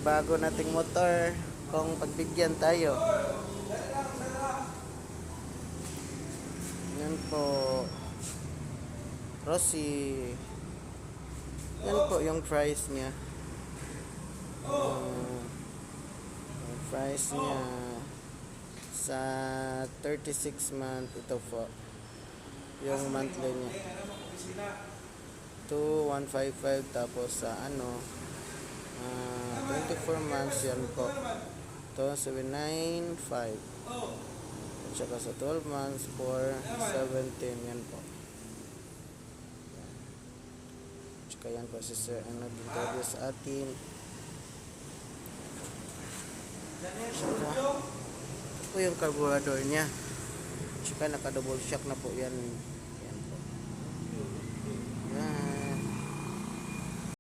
bago nating motor kung pagbigyan tayo. Yan po, Rossi. Yan po yung price niya. Yung price niya sa 36 month, ito po yung monthly niya 2,155. Tapos sa 24 months yan po, ito 795. At saka sa 12 months 417 yan po. Tsaka yan po si Sir ang nag-interview sa atin. Tsaka ito po yung carburetor niya. Tsaka naka double shock na po yan.